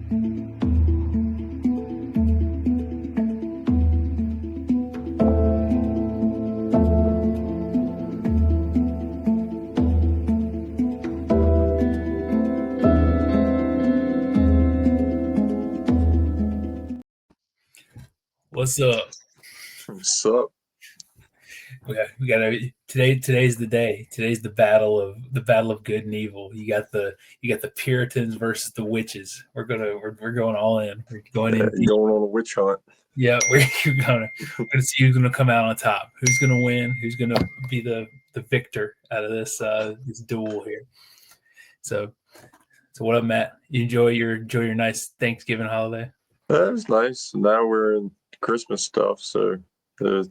What's up? What's up? We got today's the day. Today's the battle of good and evil. You got the Puritans versus the witches. We're going all in. We're going in deep. Going on a witch hunt. Yeah, we're gonna see who's gonna come out on top. Who's gonna win? Who's gonna be the victor out of this duel here? So what up, Matt? You enjoy your nice Thanksgiving holiday? That was nice. Now we're in Christmas stuff, so it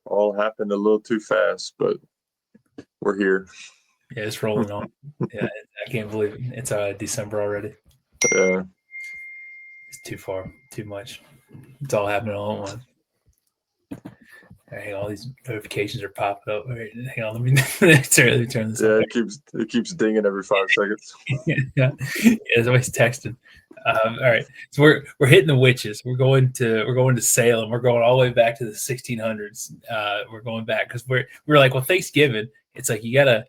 all happened a little too fast, but we're here. Yeah, it's rolling on. Yeah, I can't believe it's December already. Yeah. It's too far, too much. It's all happening all at once. Hang on, all these notifications are popping up. Right, hang on, let me turn this. Yeah, it keeps dinging every 5 seconds. Yeah, it's always texting. All right, so we're hitting the witches. We're going to Salem. We're going all the way back to the 1600s. We're going back because we're like, well, Thanksgiving. It's like you gotta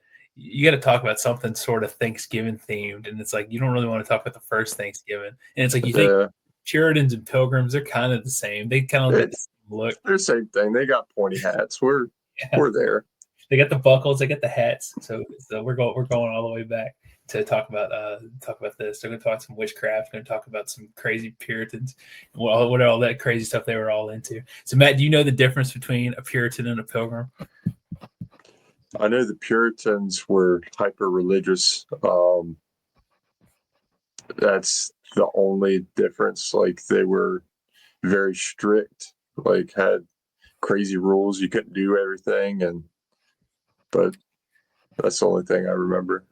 talk about something sort of Thanksgiving themed, and it's like you don't really want to talk about the first Thanksgiving, and it's like you think Puritans and Pilgrims are kind of the same. They kind of look. They're the same thing. They got pointy hats. We're there. They got the buckles. They got the hats. So we're going all the way back to talk about this. They're going to talk some witchcraft. Going to talk about some crazy Puritans. What all that crazy stuff they were all into. So Matt, do you know the difference between a Puritan and a Pilgrim? I know the Puritans were hyper religious. That's the only difference. Like they were very strict. Like had crazy rules. You couldn't do everything, but that's the only thing I remember.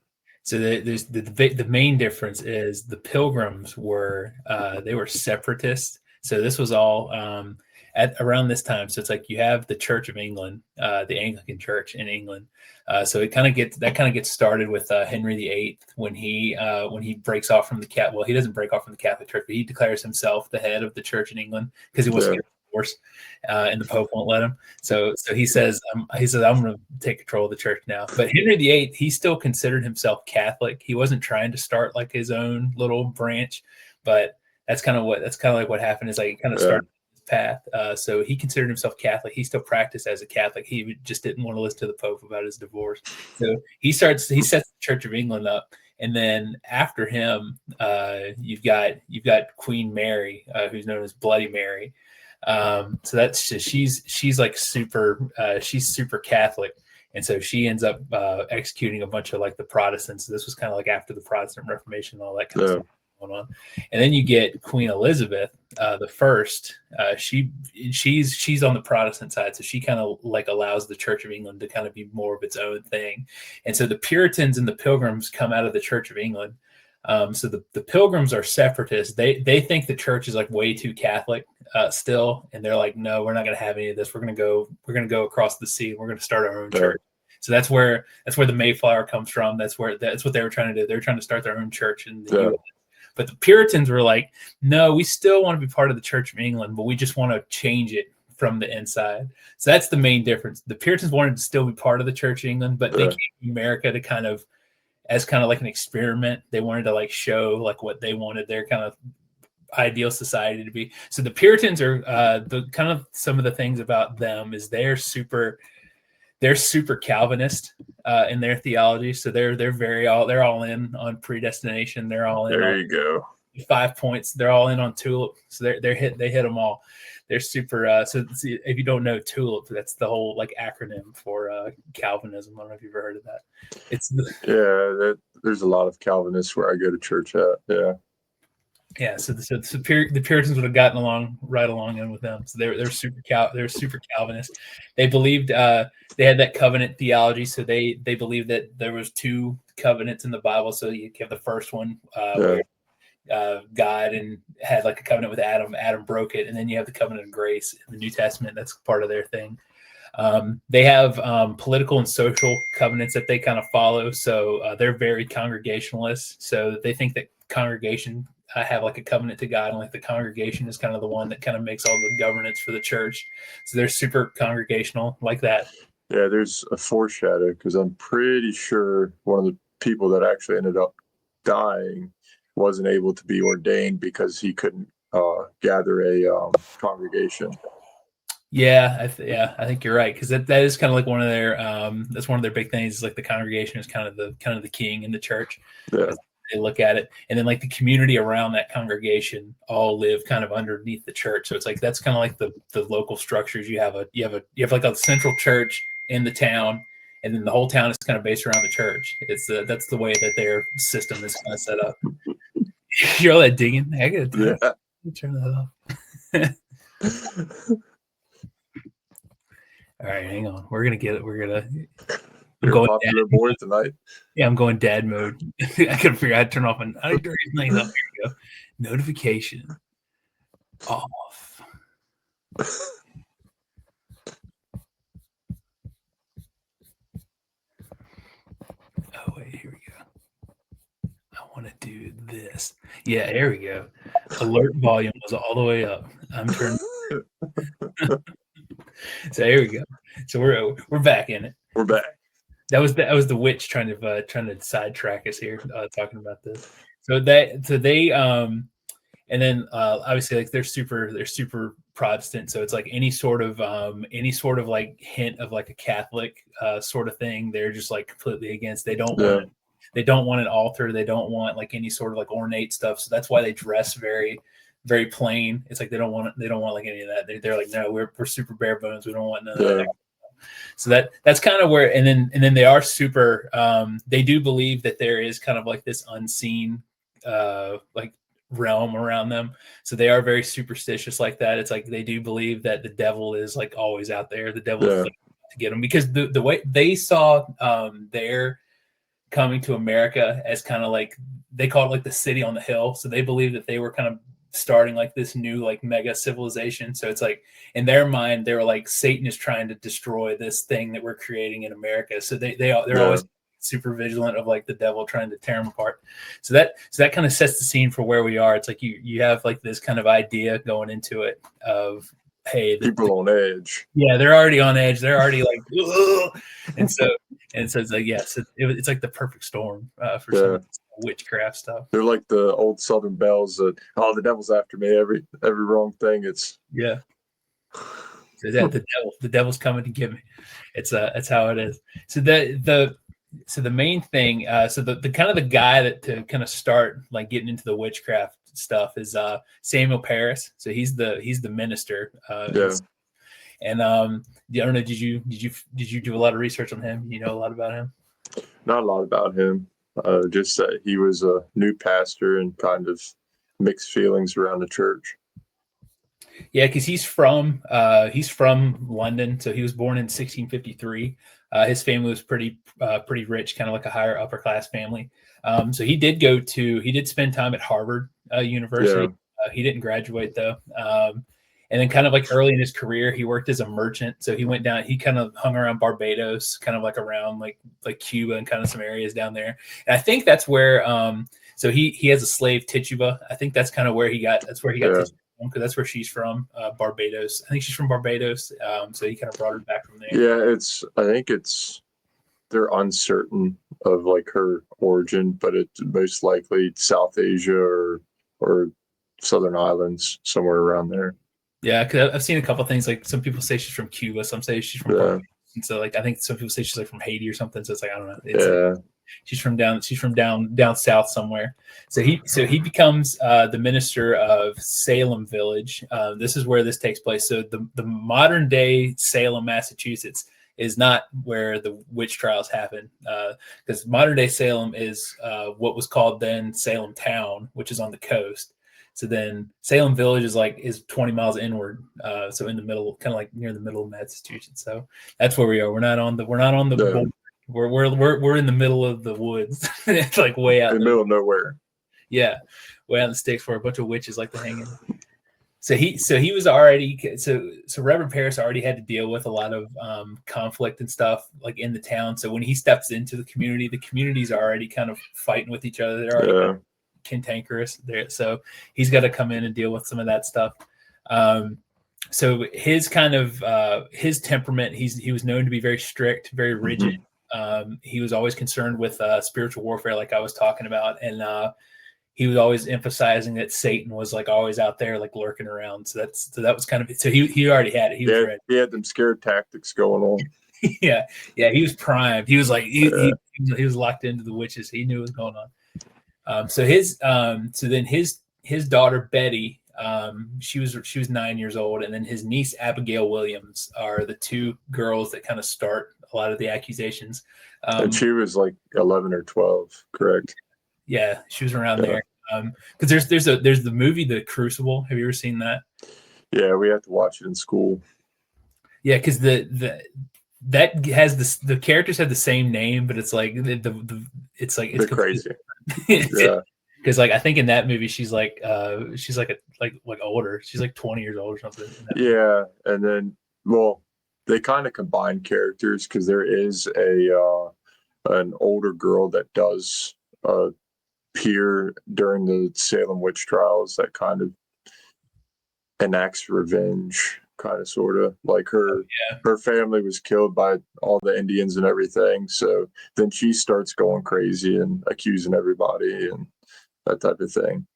So the main difference is the Pilgrims were they were separatists. So this was all at around this time. So it's like you have the Church of England, the Anglican Church in England. So it kind of gets started with Henry VIII when he breaks off from the Catholic. Well, he doesn't break off from the Catholic Church, but he declares himself the head of the Church in England because he was divorced, and the Pope won't let him. So he says I'm going to take control of the church now. But Henry VIII, he still considered himself Catholic. He wasn't trying to start like his own little branch, but that's kind of like what happened is like he kind of started his path. So he considered himself Catholic. He still practiced as a Catholic. He just didn't want to listen to the Pope about his divorce. So he sets the Church of England up. And then after him, you've got Queen Mary, who's known as Bloody Mary. So that's just, she's like she's super Catholic. And so she ends up executing a bunch of like the Protestants. This was kind of like after the Protestant Reformation and all that kind of stuff going on. And then you get Queen Elizabeth the First. She's on the Protestant side, so she kind of like allows the Church of England to kind of be more of its own thing. And so the Puritans and the Pilgrims come out of the Church of England. So the Pilgrims are separatists. They think the church is like way too Catholic still, and they're like, no, we're not going to have any of this. We're going to go across the sea. We're going to start our own church. So that's where the Mayflower comes from. That's what they were trying to do. They were trying to start their own church in the U.S. But the Puritans were like, no, we still want to be part of the Church of England, but we just want to change it from the inside. So that's the main difference. The Puritans wanted to still be part of the Church of England, but they came to America to kind of like an experiment. They wanted to like show like what they wanted their kind of ideal society to be. So the Puritans are the kind of some of the things about them is they're super Calvinist in their theology. So they're all in on predestination. They're all in. There you go. 5 points. They're all in on TULIP. So they hit them all. They're super. So if you don't know TULIP, that's the whole like acronym for Calvinism. I don't know if you've ever heard of that. There's a lot of Calvinists where I go to church at. Yeah. So the Puritans would have gotten right along in with them. So they're super Calvinist. They believed they had that covenant theology. So they believed that there was 2 covenants in the Bible. So you have the first one where God and had like a covenant with Adam. Adam broke it, and then you have the covenant of grace in the New Testament. That's part of their thing. They have political and social covenants that they kind of follow. So they're very congregationalist. So they think that congregation have like a covenant to God, and like the congregation is kind of the one that kind of makes all the governance for the church. So they're super congregational like that. Yeah, there's a foreshadow because I'm pretty sure one of the people that actually ended up dying wasn't able to be ordained because he couldn't gather a congregation. Yeah, I think you're right, because that is kind of like one of their that's one of their big things is like the congregation is kind of the king in the church. Yeah, They look at it, and then like the community around that congregation all live kind of underneath the church. So it's like that's kind of like the local structures. You have like a central church in the town, and then the whole town is kind of based around the church. That's the way that their system is kind of set up. You hear all that dinging? I gotta turn that off. All right, hang on. We're gonna get it. You're a popular boy tonight. Yeah, I'm going dad mode. I couldn't figure out how to turn off an things up. Here we go. Notification off. Oh wait, here we go. I want to do this. Yeah, there we go. Alert volume was all the way up. I'm turning. So here we go. So we're back in it. We're back. That was the witch trying to sidetrack us here, talking about this. So they and then obviously like they're super Protestant, so it's like any sort of like hint of like a Catholic sort of thing, they're just like completely against. They don't want an altar. They don't want like any sort of like ornate stuff. So that's why they dress very, very plain. It's like they don't want like any of that. They're like, no, we're super bare bones. We don't want none of that. So that's kind of where, and then they are super. They do believe that there is kind of like this unseen, like realm around them. So they are very superstitious like that. It's like they do believe that the devil is like always out there. The devil is like, to get them, because the way they saw their coming to America as kind of like, they call it like the city on the hill. So they believe that they were kind of starting like this new like mega civilization. So it's like in their mind they were like, Satan is trying to destroy this thing that we're creating in America. So they're always super vigilant of like the devil trying to tear them apart. So that kind of sets the scene for where we are. It's like you have like this kind of idea going into it of, hey, people on edge. Yeah, they're already on edge. They're already like, ugh! and so it's like, yes, it's like the perfect storm for some witchcraft stuff. They're like the old Southern bells that, oh, the devil's after me. Every wrong thing. It's So that the devil's coming to get me. That's how it is. So the main thing, so the kind of the guy that to kind of start like getting into the witchcraft stuff is Samuel Parris. So he's the minister. And I don't know, did you do a lot of research on him? You know a lot about him? Not a lot about him. Just that he was a new pastor and kind of mixed feelings around the church. Yeah, because he's from London, so he was born in 1653. His family was pretty rich, kind of like a higher upper class family. So he did spend time at Harvard University. He didn't graduate though. And then kind of like early in his career, he worked as a merchant. So he kind of hung around Barbados, kind of like around like Cuba and kind of some areas down there. And I think that's where, so he has a slave, Tituba. I think that's kind of where he got Tituba, because that's where she's from, Barbados. I think she's from Barbados. So he kind of brought her back from there. Yeah, I think they're uncertain of like her origin, but it's most likely South Asia or Southern Islands, somewhere around there. Yeah, because I've seen a couple of things. Like some people say she's from Cuba, some say she's from Barbados, and so like I think some people say she's like from Haiti or something. So it's like I don't know. Like, she's from down south somewhere. So he becomes the minister of Salem Village. This is where this takes place. So the modern day Salem, Massachusetts, is not where the witch trials happen, because modern day Salem is what was called then Salem Town, which is on the coast. So then Salem Village is 20 miles inward, so in the middle, kind of like near the middle of Massachusetts. So that's where we are. We're not on the border. We're in the middle of the woods. It's like way out in the middle of nowhere. Yeah, way out in the sticks where a bunch of witches like to hang in. So he was already so Reverend Parris already had to deal with a lot of conflict and stuff like in the town. So when he steps into the community's already kind of fighting with each other. They're already cantankerous there, so he's got to come in and deal with some of that stuff. So his kind of his temperament, he was known to be very strict, very rigid. He was always concerned with spiritual warfare, like I was talking about, and he was always emphasizing that Satan was like always out there, like lurking around. So that was kind of it. So he already had it. He was ready. He had them scare tactics going on. Yeah, he was primed. He was like he was locked into the witches. He knew what was going on. So then his daughter Betty, she was 9 years old, and then his niece Abigail Williams are the two girls that kind of start a lot of the accusations. And she was like 11 or 12, correct? Yeah, she was around there. Because there's the movie The Crucible. Have you ever seen that? Yeah, we have to watch it in school. Yeah, because that has the characters have the same name, but it's like it's crazy. Yeah, because like I think in that movie she's like older. She's like 20 years old or something. Yeah, and then they kind of combine characters because there is an older girl that does appear during the Salem witch trials that kind of enacts revenge, kind of sort of like her family was killed by all the Indians and everything, so then she starts going crazy and accusing everybody and that type of thing.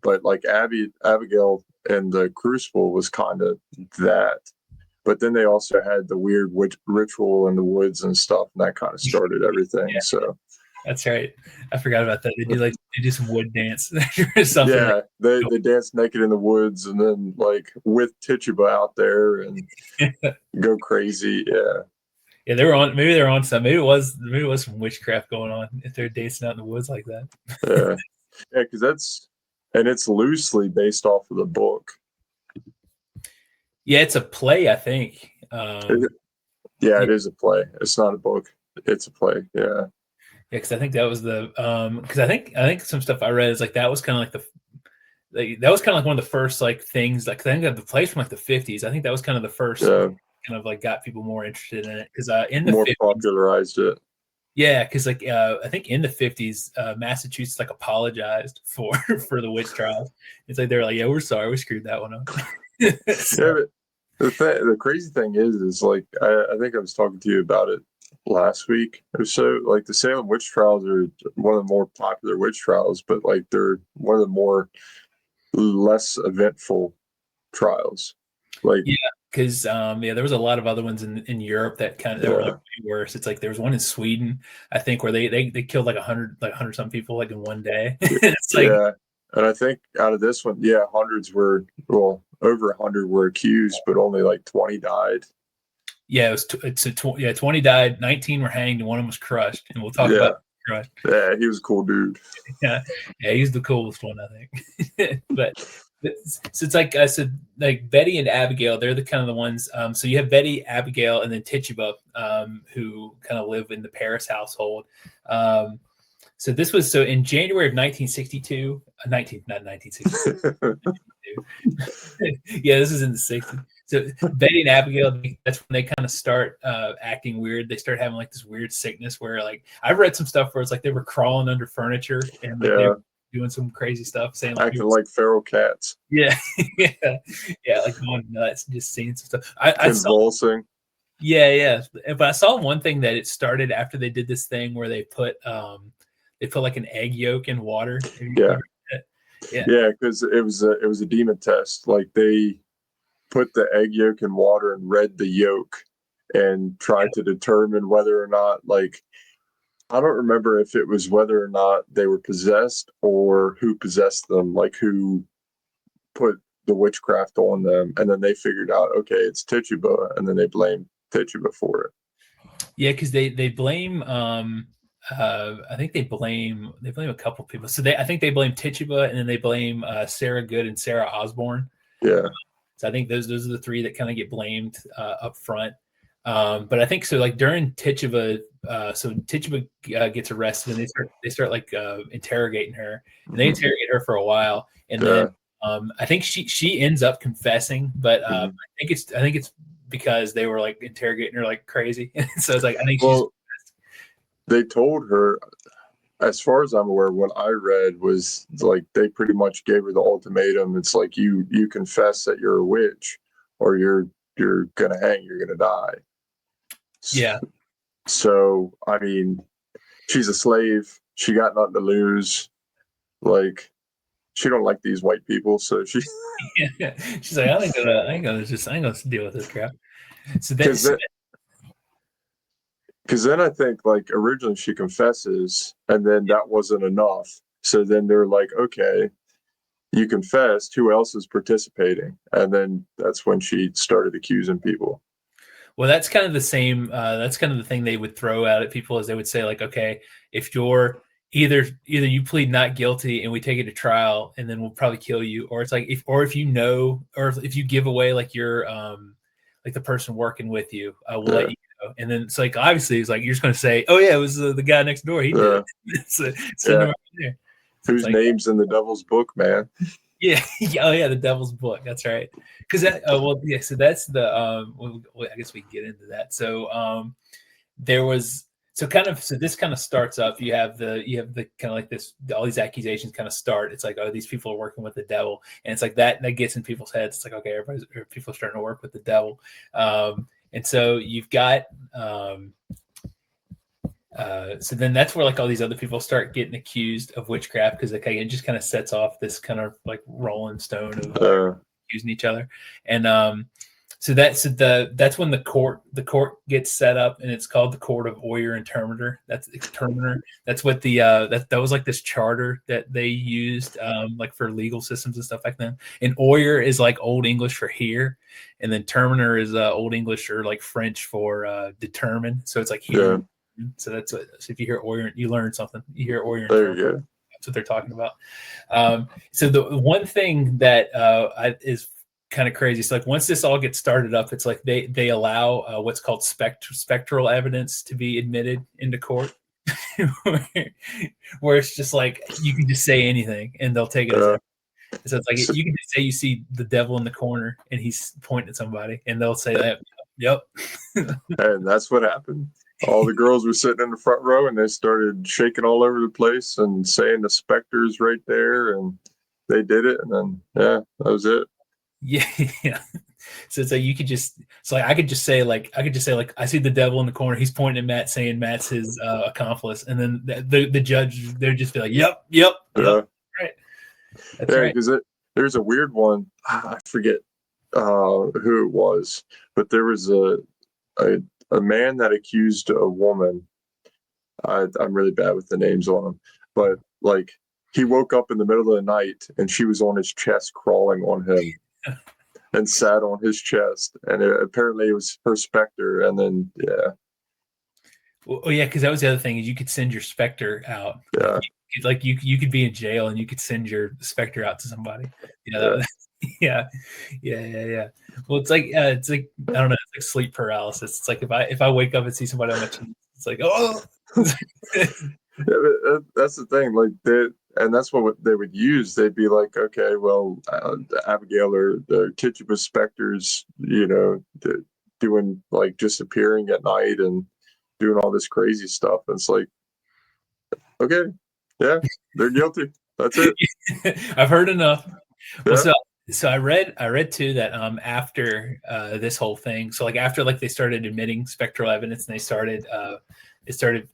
But like Abigail and The Crucible was kind of that, but then they also had the weird ritual in the woods and stuff, and that kind of started everything. So that's right. I forgot about that. They do some wood dance or something. Yeah, they dance naked in the woods and then like with Tituba out there and go crazy. Yeah. Yeah, they were on. Maybe they're on some. Maybe it was some witchcraft going on if they're dancing out in the woods like that. Yeah, because it's loosely based off of the book. Yeah, it's a play, I think. It is a play. It's not a book. It's a play. Yeah. Yeah, because I think that was because I think some stuff I read is like that was kind of like that was kind of like one of the first like things like I think that the place from like the 50s. I think that was kind of the first kind of like got people more interested in it because in the more 50s, popularized it. Yeah, because like I think in the 50s, Massachusetts like apologized for the witch trials. It's like they're like, yeah, we're sorry, we screwed that one up. Yeah, but the crazy thing is like I think I was talking to you about it last week or so. Like the Salem witch trials are one of the more popular witch trials, but like they're one of the more less eventful trials. Like because there was a lot of other ones in Europe that kind of that were like way worse. It's like there was one in Sweden, I think, where they killed like 100 some people like in one day. It's like, and I think out of this one, hundreds were over 100 were accused, but only like 20 died. Yeah, 20 died, 19 were hanged, and one of them was crushed. And we'll talk about crushed. Yeah, he was a cool dude. Yeah, he's the coolest one, I think. but so it's like I said, like Betty and Abigail, they're the kind of the ones. So you have Betty, Abigail, and then Tituba, who kind of live in the Paris household. So this was in January of 1962, not 1962. Yeah, this is in the 60s. So Betty and Abigail, that's when they kind of start acting weird. They start having like this weird sickness where like I've read some stuff where it's like they were crawling under furniture and like, they were doing some crazy stuff, saying like acting like feral cats. Yeah, like going nuts, and just seeing some stuff. Convulsing. Yeah. But I saw one thing that it started after they did this thing where they put like an egg yolk in water. Yeah, because it was a demon test. Like they put the egg yolk in water and read the yolk and tried to determine whether or not, like, I don't remember if it was whether or not they were possessed or who possessed them, like who put the witchcraft on them, and then they figured out, okay, it's Tituba, and then they blamed Tituba for it. Yeah, because they blame I think they blame a couple people. So I think they blame Tituba, and then they blame Sarah Good and Sarah Osborne. Yeah. So I think those are the three that kind of get blamed up front. But I think so. Like during Tituba, Tituba gets arrested, and they start like interrogating her, and they interrogate her for a while, and then I think she ends up confessing, but I think it's because they were like interrogating her like crazy. So it's like I think they told her. as far as I'm aware, what I read was like they pretty much gave her the ultimatum. It's like you confess that you're a witch, or you're gonna hang, you're gonna die. Yeah. So I mean, she's a slave. She got nothing to lose. Like she don't like these white people, so she Yeah. She's like, I ain't gonna deal with this crap. So because that's then I think like originally she confesses, and then that wasn't enough. So then they're like, okay, you confessed. Who else is participating? And then that's when she started accusing people. well, that's kind of the same. That's kind of the thing they would throw out at people, is they would say like, okay, if you're either you plead not guilty and we take it to trial and then we'll probably kill you, or it's like if you know, or if you give away like your like the person working with you, we'll let Yeah, you know. And then it's like obviously it's like you're just going to say, oh yeah, it was the guy next door, he did yeah, it. So send yeah. him right there. So it's Whose like, name's in the devil's book, man? yeah, oh yeah, the Devil's Book. That's right. Because that, well, yeah. So that's the. Well, I guess we can get into that. So there was so this kind of starts up. You have the kind of like this. All these accusations kind of start. It's like, oh, these people are working with the devil, and it's like that gets in people's heads. It's like, okay, people are starting to work with the devil, and so you've got. So then that's where like all these other people start getting accused of witchcraft, because it just kind of sets off this kind of like rolling stone of accusing each other. And that's when the court gets set up, and it's called the Court of Oyer and Terminer. That's what that was like this charter that they used like for legal systems and stuff back then. And Oyer is like Old English for here, and then Terminer is Old English or like French for determine. So it's like here. Yeah, So that's what. So if you hear Oyer, you learn something. You hear Oyer and there Terminer. you go. That's what they're talking about. So the one thing that is kind of crazy. So like once this all gets started up, it's like they allow what's called spectral evidence to be admitted into court, where it's just like you can just say anything and they'll take it as evidence. So it's like So, you can just say you see the devil in the corner and he's pointing at somebody, and they'll say that. Yep. and that's what happened. All the girls were sitting in the front row, and they started shaking all over the place and saying the specter's right there, and they did it, and then yeah, that was it. Yeah, yeah. So it's like you could just, so like I could just say like I see the devil in the corner. He's pointing at Matt, saying Matt's his accomplice, and then the judge, they'd just be like, "Yep, yep, Yeah, yep, right, that's yeah, right." because there's a weird one. I forget who it was, but there was a a man that accused a woman. I'm really bad with the names on them, but like he woke up in the middle of the night and she was on his chest, crawling on him, and sat on his chest, and apparently it was her specter. And then yeah, Well, yeah, because that was the other thing, is you could send your specter out. yeah, You could be in jail and you could send your specter out to somebody. Yeah, yeah. yeah, yeah. Well, it's like I don't know, it's like sleep paralysis. It's like if I wake up and see somebody on my cheek, it's like, oh. Yeah, that's the thing. Like and that's what they would use. They'd be like, okay, well, Abigail or the Tituba specters, doing like just appearing at night and doing all this crazy stuff. And it's like, okay, yeah, they're guilty. That's it. I've heard enough. Well, Yeah, so I read too that after this whole thing, so like after like they started admitting spectral evidence, and it started,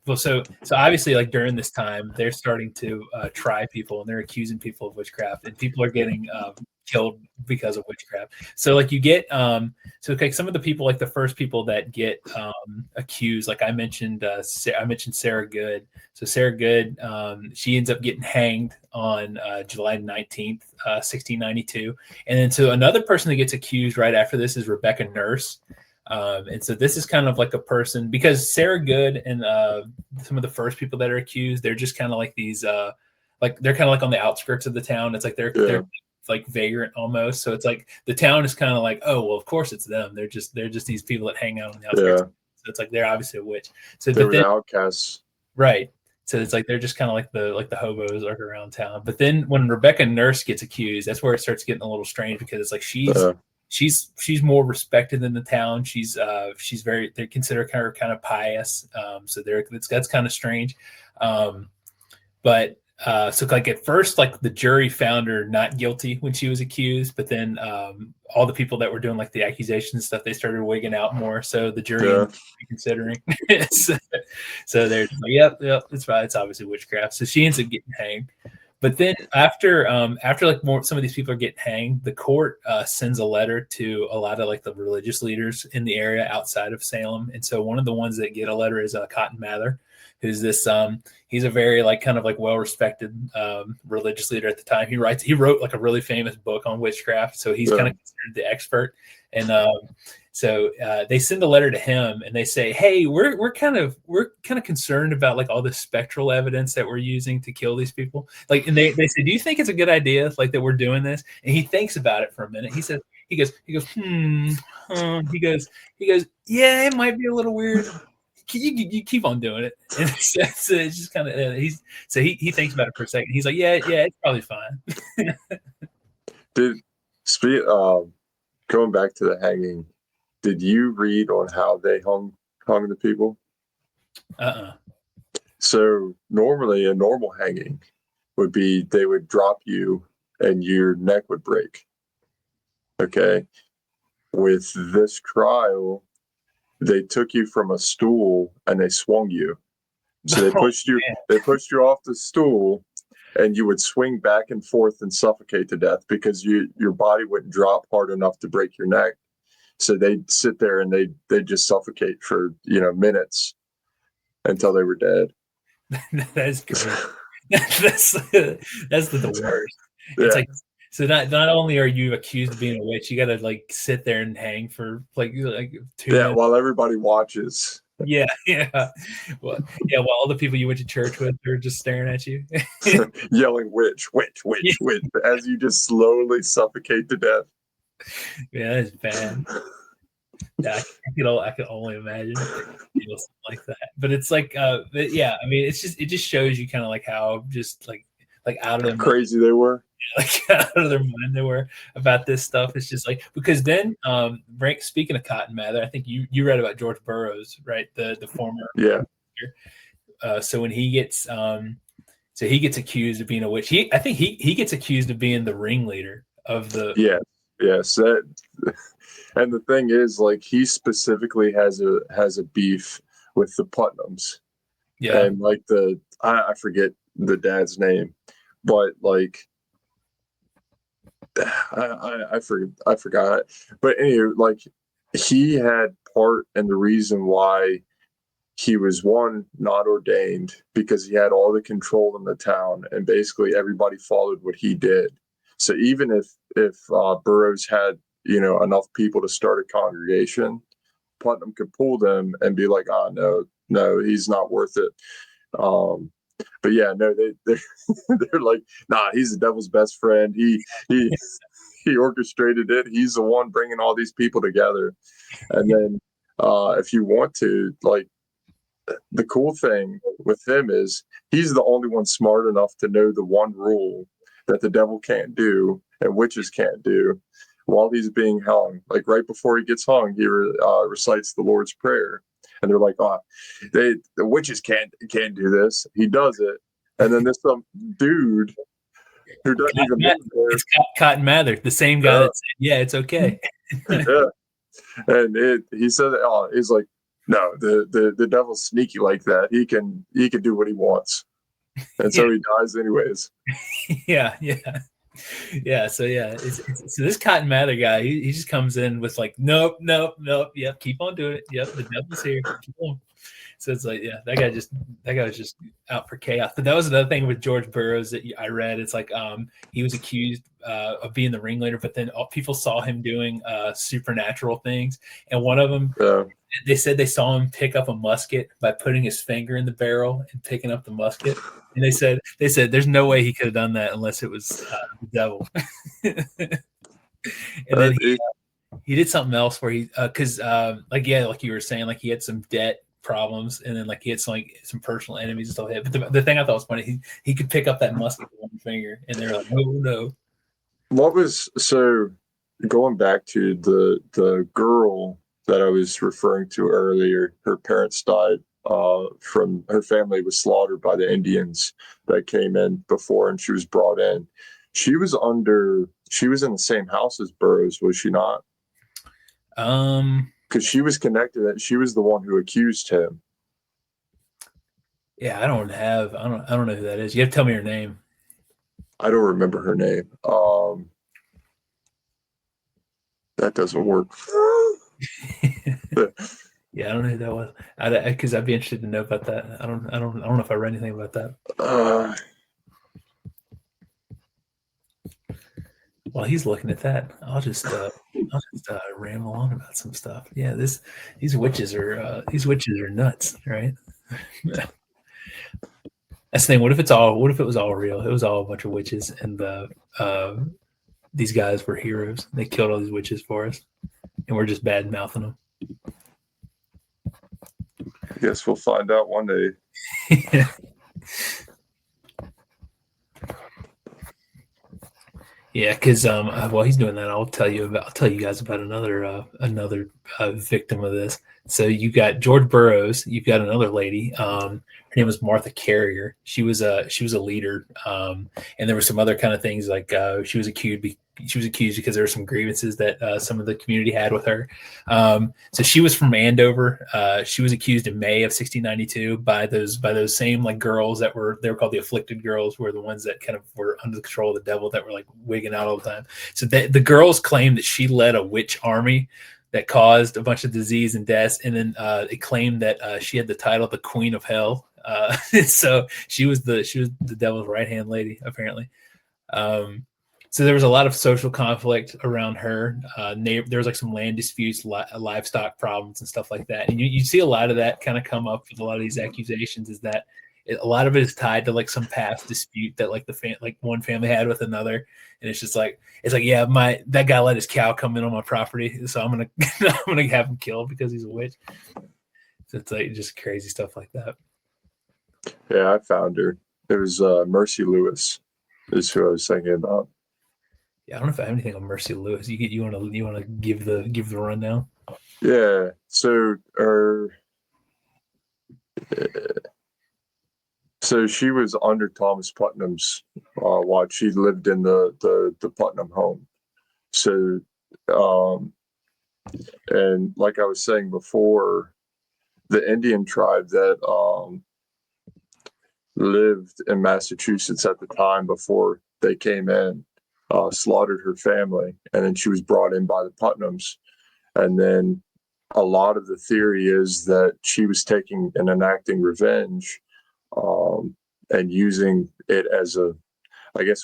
well, so obviously like during this time they're starting to try people, and they're accusing people of witchcraft, and people are getting killed because of witchcraft. So like you get so like some of the people, like the first people that get accused, like I mentioned Sarah Good. So Sarah Good, she ends up getting hanged on July 19th, 1692. And then so another person that gets accused right after this is Rebecca Nurse. And so this is kind of like a person, because Sarah Good and some of the first people that are accused, they're just kind of like these, like they're kind of like on the outskirts of the town. It's like yeah, they're like vagrant almost. So it's like the town is kind of like, oh well, of course it's them. They're just these people that hang out on the outskirts. yeah. So it's like they're obviously a witch. So They but were then the outcasts. right. So it's like they're just kind of like the hobos like around town. But then when Rebecca Nurse gets accused, that's where it starts getting a little strange, because it's like Uh, she's more respected in the town. She's very, they consider her kind of pious. So that's kind of strange. But so like at first, like the jury found her not guilty when she was accused, but then all the people that were doing like the accusations and stuff, they started wigging out more. So the jury Yeah. ended up reconsidering. So they're just like, yep, it's right. It's obviously witchcraft. So she ends up getting hanged. But then after like more some of these people are getting hanged, the court sends a letter to a lot of like the religious leaders in the area outside of Salem. And so one of the ones that get a letter is Cotton Mather, who's this he's a very like kind of like well respected religious leader at the time. He wrote like a really famous book on witchcraft, so he's kind of considered the expert. And so they send a letter to him and they say, "Hey, we're kind of concerned about like all the spectral evidence that we're using to kill these people." Like, and they say, "Do you think it's a good idea like that we're doing this?" And he thinks about it for a minute. He goes, he goes, "Yeah, it might be a little weird. You keep on doing it." And it's just kind of he thinks about it for a second. He's like, "Yeah, it's probably fine." Did going back to the hanging? Did you read on how they hung the people? So normally a normal hanging would be they would drop you and your neck would break. Okay. With this trial, they took you from a stool and they swung you. So they pushed you off the stool and you would swing back and forth and suffocate to death because your body wouldn't drop hard enough to break your neck. So they'd sit there and they'd just suffocate for minutes until they were dead. That's great. that's the worst. Yeah. It's like, so not only are you accused of being a witch, you got to like sit there and hang for like 2 minutes. While everybody watches. Yeah. Well, while all the people you went to church with are just staring at you, yelling witch, as you just slowly suffocate to death. Yeah, that's bad. Yeah, I could only imagine something like that. But it's like, yeah, I mean, it just shows you kind of like how just like out of their crazy they were, like out of their mind they were about this stuff. It's just like, because then, speaking of Cotton Mather, I think you read about George Burroughs, right? The former, so when he gets he gets accused of being a witch. I think he gets accused of being the ringleader of the yes. And the thing is, like, he specifically has a beef with the Putnams. Yeah. And like I forget the dad's name, but like I forgot. But anyway, like he had part in the reason why he was not ordained, because he had all the control in the town and basically everybody followed what he did. So even if Burroughs had enough people to start a congregation, Putnam could pull them and be like, oh no, he's not worth it. But yeah, no, they're like, nah, he's the devil's best friend. He orchestrated it. He's the one bringing all these people together. And then if you want to, like, the cool thing with him is he's the only one smart enough to know the one rule that the devil can't do and witches can't do while he's being hung. Like right before he gets hung, he recites the Lord's Prayer. And they're like, the witches can't do this. He does it. And then there's some dude who doesn't even live there. It's Cotton Mather, the same guy that said, yeah, it's okay. Yeah. And he said, he's like, no, the devil's sneaky like that. He can do what he wants. And so he dies anyways. Yeah. So so this Cotton Mather guy, he just comes in with like, nope. Yep, keep on doing it. Yep, the devil's here. Keep on. So it's like, yeah, that guy was just out for chaos. But that was another thing with George Burroughs that I read. It's like he was accused of being the ringleader, but then people saw him doing supernatural things, and one of them, they said they saw him pick up a musket by putting his finger in the barrel and picking up the musket. And they said there's no way he could have done that unless it was the devil. And then he did something else where he because like you were saying, like he had some debt problems, and then like he had some personal enemies and stuff. But the thing I thought was funny, he could pick up that musket with one finger, and they're like, oh no. What was so going back to the girl that I was referring to earlier? Her parents died from her family was slaughtered by the Indians that came in before, and she was brought in. She was in the same house as Burroughs, was she not? Because she was connected. She was the one who accused him. Yeah, I don't know who that is. You have to tell me her name. I don't remember her name. That doesn't work. Yeah, I don't know who that was. Because I'd be interested to know about that. I don't know if I read anything about that. While he's looking at that, I'll just ramble on about some stuff. Yeah, these witches are nuts, right? That's the thing. What if it was all real? It was all a bunch of witches, and these guys were heroes. They killed all these witches for us, and we're just bad mouthing them. I guess we'll find out one day. Yeah, because while he's doing that, I'll tell you guys about another victim of this. So you got George Burroughs. You've got another lady. Her name was Martha Carrier. She was a leader, and there were some other kind of things like she was accused because there were some grievances that some of the community had with her. So she was from Andover. She was accused in May of 1692 by those same like girls they were called the afflicted girls, were the ones that kind of were under the control of the devil, that were like wigging out all the time. So the girls claimed that she led a witch army that caused a bunch of disease and deaths, and then it claimed that she had the title of the Queen of Hell. So she was the devil's right hand lady, apparently. So there was a lot of social conflict around her. There was like some land disputes, livestock problems, and stuff like that. And you see a lot of that kind of come up with a lot of these accusations. Is that a lot of it is tied to like some past dispute that like like one family had with another, and it's like yeah, that guy let his cow come in on my property, so I'm gonna I'm gonna have him killed because he's a witch. So it's like just crazy stuff like that. Yeah, I found her. It was Mercy Lewis, is who I was thinking about. Yeah, I don't know if I have anything on Mercy Lewis. You want to give the rundown? Yeah. So so she was under Thomas Putnam's watch. She lived in the Putnam home. So, and like I was saying before, the Indian tribe that lived in Massachusetts at the time before they came in slaughtered her family, and then she was brought in by the Putnams. And then a lot of the theory is that she was taking and enacting revenge, and using it as a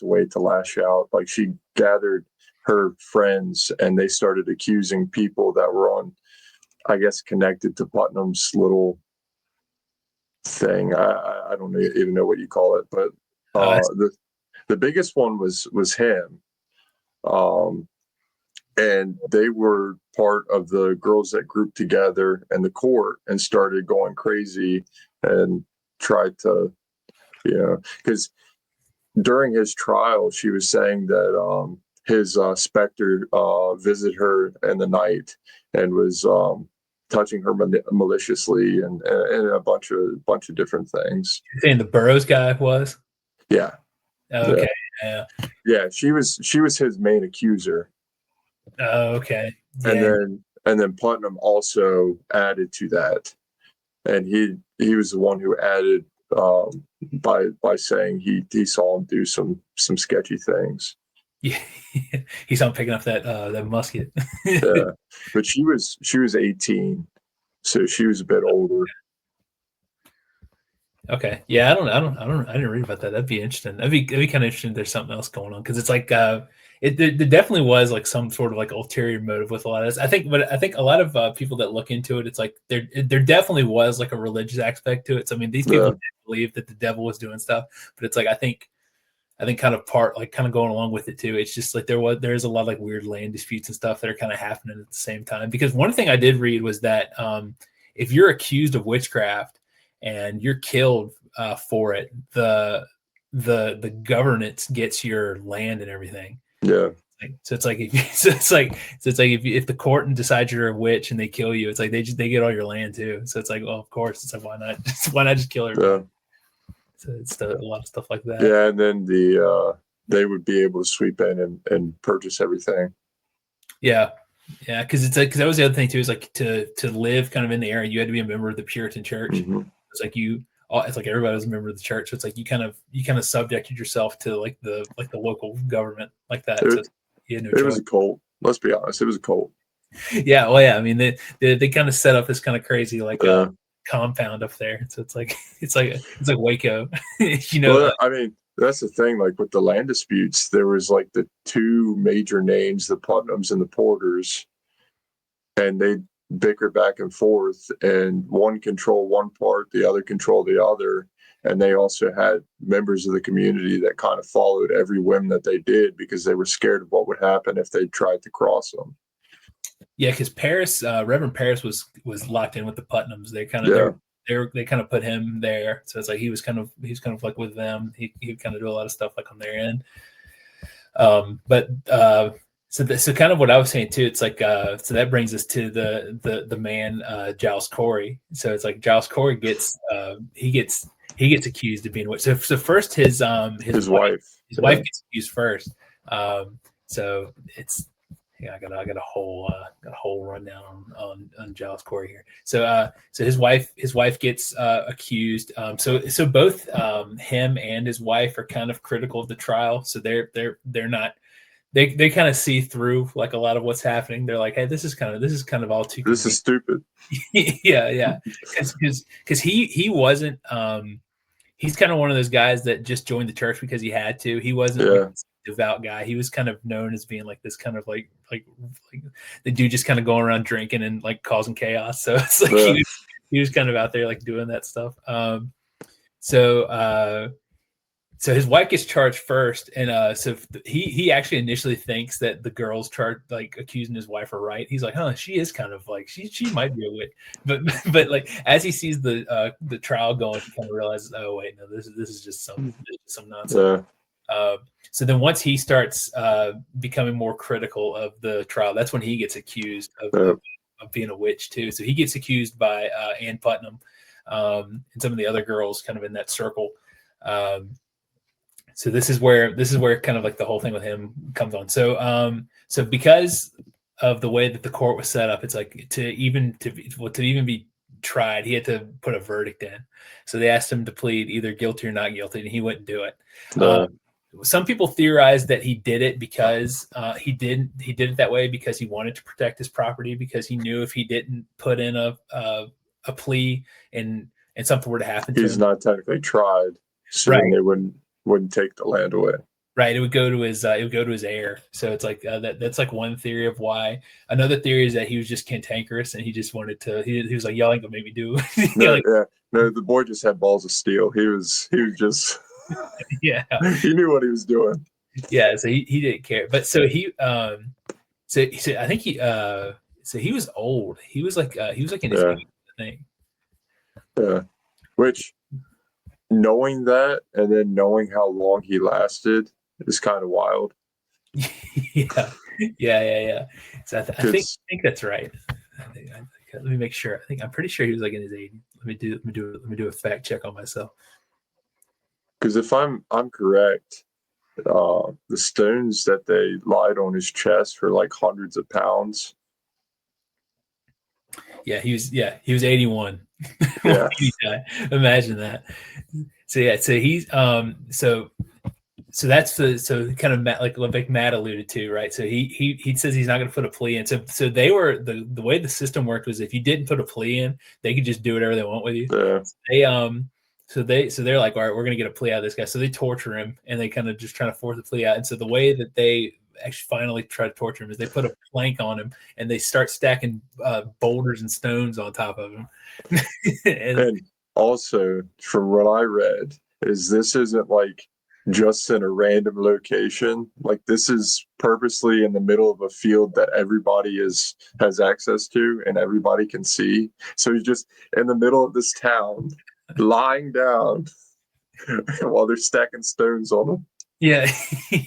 way to lash out. Like, she gathered her friends and they started accusing people that were on, connected to Putnam's little thing. I don't even know what you call it, but the biggest one was him. And they were part of the girls that grouped together in the court and started going crazy and tried to, because during his trial, she was saying that his specter visited her in the night and was touching her maliciously and a bunch of different things. You're saying the Burroughs guy was? Yeah. Okay. Yeah. She was his main accuser. Oh, okay. Yeah. And then Putnam also added to that, and he was the one who added by saying he saw him do some sketchy things. Yeah, he saw him picking up that musket. Yeah, but she was 18, so she was a bit older. Okay, yeah, I didn't read about that. That'd be interesting. That'd be kind of interesting. If there's something else going on, because it's like there definitely was like some sort of like ulterior motive with a lot of this. I think a lot of people that look into it, it's like there definitely was like a religious aspect to it. So I mean, these people did believe that the devil was doing stuff, but it's like I think kind of going along with it too. It's just like there's a lot of like weird land disputes and stuff that are kind of happening at the same time. Because one thing I did read was that if you're accused of witchcraft and you're killed for it, the governance gets your land and everything. Yeah. So it's like if the court decides you're a witch and they kill you, it's like they get all your land too. So it's like, well, of course, it's like why not just kill everybody? So it's a lot of stuff like that. Yeah, and then they would be able to sweep in and purchase everything. Yeah, because it's like, because that was the other thing too, is like to live kind of in the area, you had to be a member of the Puritan Church. Mm-hmm. It's like it's like everybody was a member of the church. So it's like you kind of subjected yourself to like the local government like that. So you had no choice. It was a cult. Let's be honest, it was a cult. Yeah, well, yeah. I mean, they kind of set up this kind of crazy like compound up there. So it's like Waco, you know. Well, I mean, that's the thing. Like with the land disputes, there was like the two major names, the Putnams and the Porters, and they bicker back and forth, and one controlled one part, the other controlled the other. And they also had members of the community that kind of followed every whim that they did because they were scared of what would happen if they tried to cross them. Yeah, because Reverend Paris was locked in with the Putnams. They kind of they kind of put him there, so it's like he was kind of like with them. He would kind of do a lot of stuff like on their end. So kind of what I was saying too. It's like so that brings us to the man Giles Corey. So it's like Giles Corey gets he gets accused of being a witch. So first his wife gets accused first. So it's I got a whole rundown on Giles Corey here. So his wife gets accused. So both him and his wife are kind of critical of the trial. So they're not. They kind of see through like a lot of what's happening. They're like, hey, this is kind of all too. This is stupid. yeah, because he wasn't. He's kind of one of those guys that just joined the church because he had to. He wasn't like this devout guy. He was kind of known as being like this kind of like the dude just kind of going around drinking and like causing chaos. So it's like he was kind of out there like doing that stuff. So his wife gets charged first, and so he actually initially thinks that the girls charged like accusing his wife are right. He's like, huh, she is kind of like she might be a witch, but like as he sees the trial going, he kind of realizes, oh wait, no, this is just some nonsense. So then once he starts becoming more critical of the trial, that's when he gets accused of being a witch too. So he gets accused by Ann Putnam and some of the other girls kind of in that circle. So this is where kind of like the whole thing with him comes on. So because of the way that the court was set up, it's like to even be tried, he had to put a verdict in. So they asked him to plead either guilty or not guilty, and he wouldn't do it. Some people theorize that he did it because he did it that way because he wanted to protect his property, because he knew if he didn't put in a plea and something were to happen to him, he's not technically tried, so right. They wouldn't take the land away. Right, it would go to his heir. So it's like that's like one theory of why. Another theory is that he was just cantankerous and he just wanted to. He was like, y'all ain't gonna make me do. No, the boy just had balls of steel. He was just. Yeah, he knew what he was doing. Yeah, so he didn't care. But so he I think he was old. He was like in his 80s, I think. Yeah, which knowing that and then knowing how long he lasted is kind of wild. Yeah. So I think that's right. Let me make sure. I'm pretty sure he was like in his 80s. Let me do a fact check on myself. Because if I'm correct, the stones that they lied on his chest were like hundreds of pounds. Yeah, he was 81. Yeah. Imagine that. So he's so that's so kind of like Matt alluded to, right? So he says he's not going to put a plea in. So they were the way the system worked was if you didn't put a plea in, they could just do whatever they want with you. Yeah. So they're like, all right, we're going to get a plea out of this guy. So they torture him and they kind of just try to force the plea out. And so the way that they actually finally try to torture him is they put a plank on him and they start stacking boulders and stones on top of him. and also, from what I read, is this isn't like just in a random location. Like this is purposely in the middle of a field that everybody has access to and everybody can see. So he's just in the middle of this town, lying down while they're stacking stones on him. Yeah,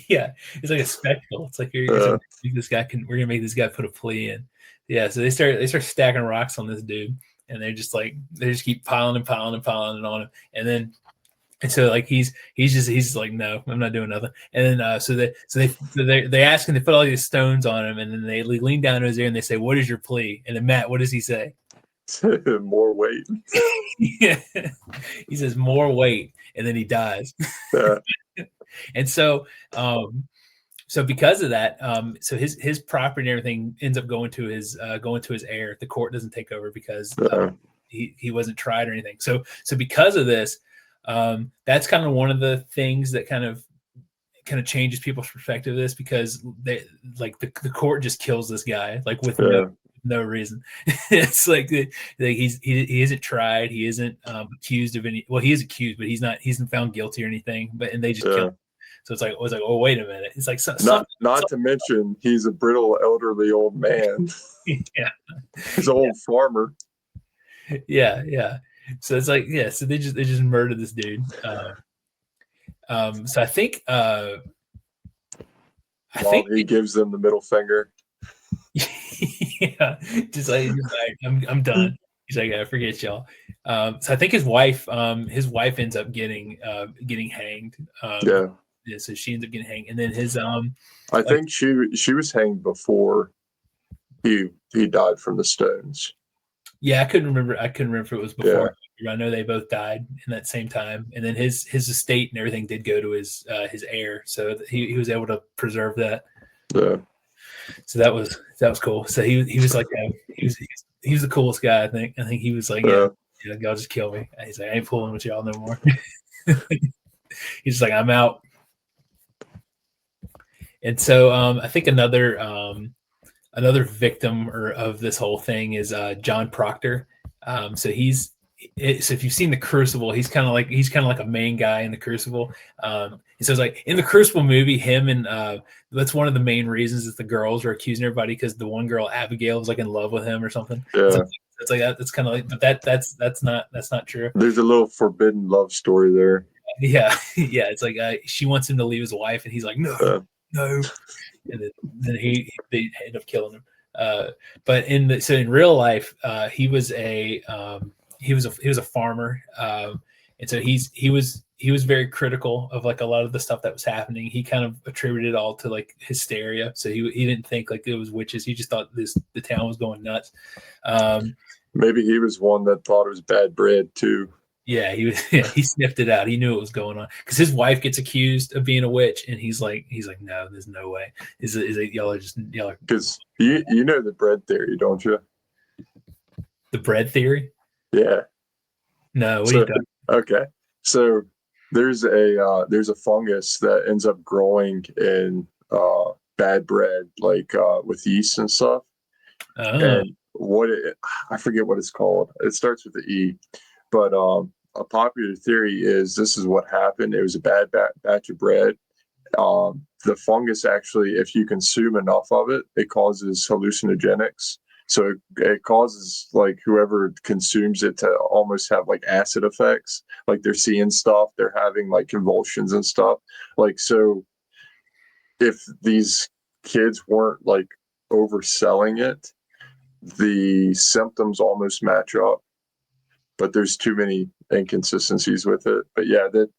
yeah. It's like a spectacle. It's like Uh, we're gonna make this guy put a plea in. Yeah, so they start stacking rocks on this dude, and they just keep piling and piling and piling it on him, and so like he's like, no, I'm not doing nothing. And then they ask him to put all these stones on him, and then they lean down to his ear and they say, "What is your plea?" And then Matt, what does he say? more weight. Yeah. He says more weight, and then he dies. Uh, And so because of that, so his property and everything ends up going to his heir. The court doesn't take over because uh, he wasn't tried or anything. So because of this, that's kind of one of the things that kind of changes people's perspective of this, because they like the court just kills this guy like with no reason. It's like he isn't tried, he isn't accused of any. Well, he is accused, but he's not found guilty or anything. And they just kill him. So it's like oh, wait a minute. It's like not to mention he's a brittle elderly old man. Yeah, He's an old farmer. Yeah. So it's like, yeah. So they just murdered this dude. So I think he gives them the middle finger. Yeah, just like I'm done. He's like, I forget y'all. So I think his wife ends up getting hanged. Yeah, so she ends up getting hanged, and then his I think she was hanged before he died from the stones. Yeah, I couldn't remember if it was before. Yeah. I know they both died in that same time, and then his estate and everything did go to his heir, so he was able to preserve that. Yeah. So that was cool. So he was like, he was the coolest guy. I think he was like, yeah, y'all just kill me. And he's like, I ain't fooling with y'all no more. He's just like, I'm out. And so I think another victim of this whole thing is John Proctor. So if you've seen The Crucible, he's kind of like a main guy in The Crucible. So it's like in The Crucible movie, him and that's one of the main reasons that the girls are accusing everybody, because the one girl, Abigail, was like in love with him or something. Yeah. It's like that. That's kind of like, but that's not true. There's a little forbidden love story there. Yeah. It's like she wants him to leave his wife, and he's like, no. And then they end up killing him. But in real life, he was a farmer, and so he was very critical of like a lot of the stuff that was happening. He kind of attributed it all to like hysteria. So he didn't think like it was witches. He just thought the town was going nuts. Maybe he was one that thought it was bad bread too. Yeah, he sniffed it out. He knew what was going on, because his wife gets accused of being a witch, and he's like, no, there's no way. Is it y'all are because you know the bread theory, don't you? The bread theory? Yeah. No, what are you talking? Okay, so there's a fungus that ends up growing in bad bread, like with yeast and stuff. And I forget what it's called. It starts with the E. But a popular theory is this is what happened. It was a bad batch of bread. The fungus actually, if you consume enough of it, it causes hallucinogenics. So it causes like whoever consumes it to almost have like acid effects. Like they're seeing stuff, they're having like convulsions and stuff. Like, so if these kids weren't like overselling it, the symptoms almost match up. But there's too many inconsistencies with it. But yeah, that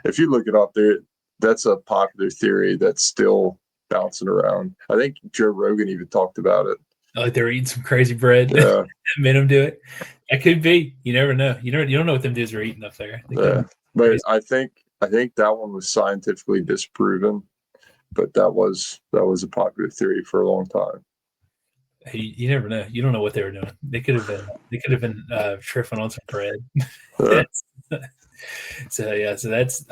if you look it up there, that's a popular theory that's still bouncing around. I think Joe Rogan even talked about it. Like they're eating some crazy bread. Yeah. That made them do it. That could be. You never know. You don't know what them dudes are eating up there. Yeah. But I think that one was scientifically disproven. But that was a popular theory for a long time. You never know. You don't know what they were doing. They could have been tripping on some bread. So that's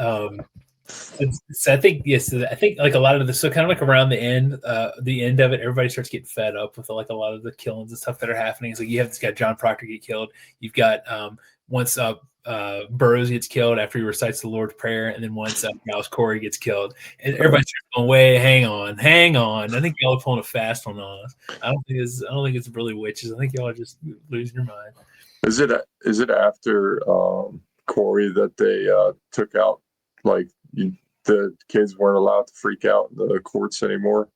so I think I think like a lot of the, so kind of like around the end of it, everybody starts getting fed up with like a lot of the killings and stuff that are happening. It's like you have this guy John Proctor get killed. You've got once Burroughs gets killed after he recites the Lord's Prayer, and then once Mouse Corey gets killed, and everybody starts going, "Wait, hang on! I think y'all are pulling a fast one on us. I don't think it's really witches. I think y'all are just losing your mind." Is it after Corey that they took out like the kids weren't allowed to freak out in the courts anymore.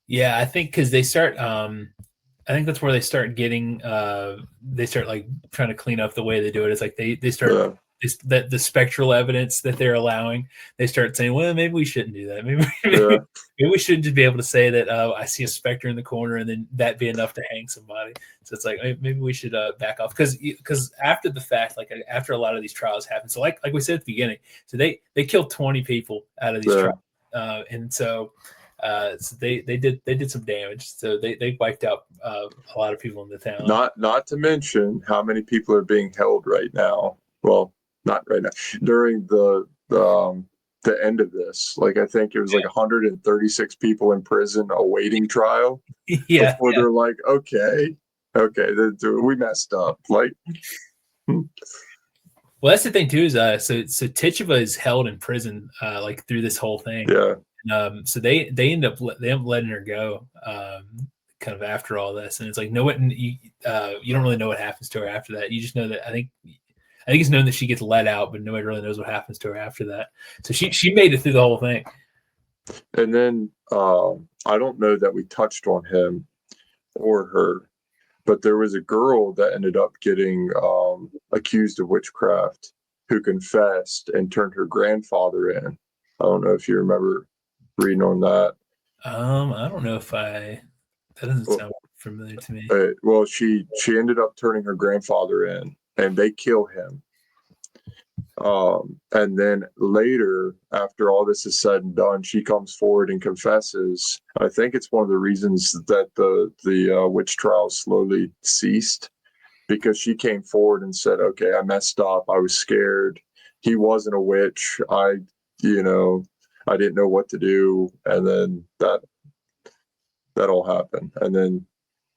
Yeah, I think because they start. I think that's where they start getting. They start like trying to clean up the way they do it. It's like they start that the spectral evidence that they're allowing. They start saying, well, maybe we shouldn't do that. Maybe we shouldn't just be able to say that I see a specter in the corner and then that be enough to hang somebody. So it's like maybe we should back off because after the fact, like after a lot of these trials happen. So like we said at the beginning, so they killed 20 people out of these trials, and so. So they did some damage. So they wiped out a lot of people in the town. Not to mention how many people are being held right now. Well, not right now. During the end of this, like I think it was like 136 people in prison awaiting trial. Before they're like, okay, we messed up. Like, well, that's the thing too. Is so Tituba is held in prison like through this whole thing. Yeah. So they end up letting her go kind of after all this, and it's like you don't really know what happens to her after that. You just know that I think it's known that she gets let out, but nobody really knows what happens to her after that. So she made it through the whole thing. And then I don't know that we touched on him or her, but there was a girl that ended up getting accused of witchcraft who confessed and turned her grandfather in. I don't know if you remember reading on that. I don't know if that doesn't sound familiar to me. Well, she ended up turning her grandfather in, and they kill him. And then later, after all this is said and done, she comes forward and confesses. I think it's one of the reasons that the witch trials slowly ceased, because she came forward and said, "Okay, I messed up. I was scared. He wasn't a witch. I didn't know what to do," and then that all happened, and then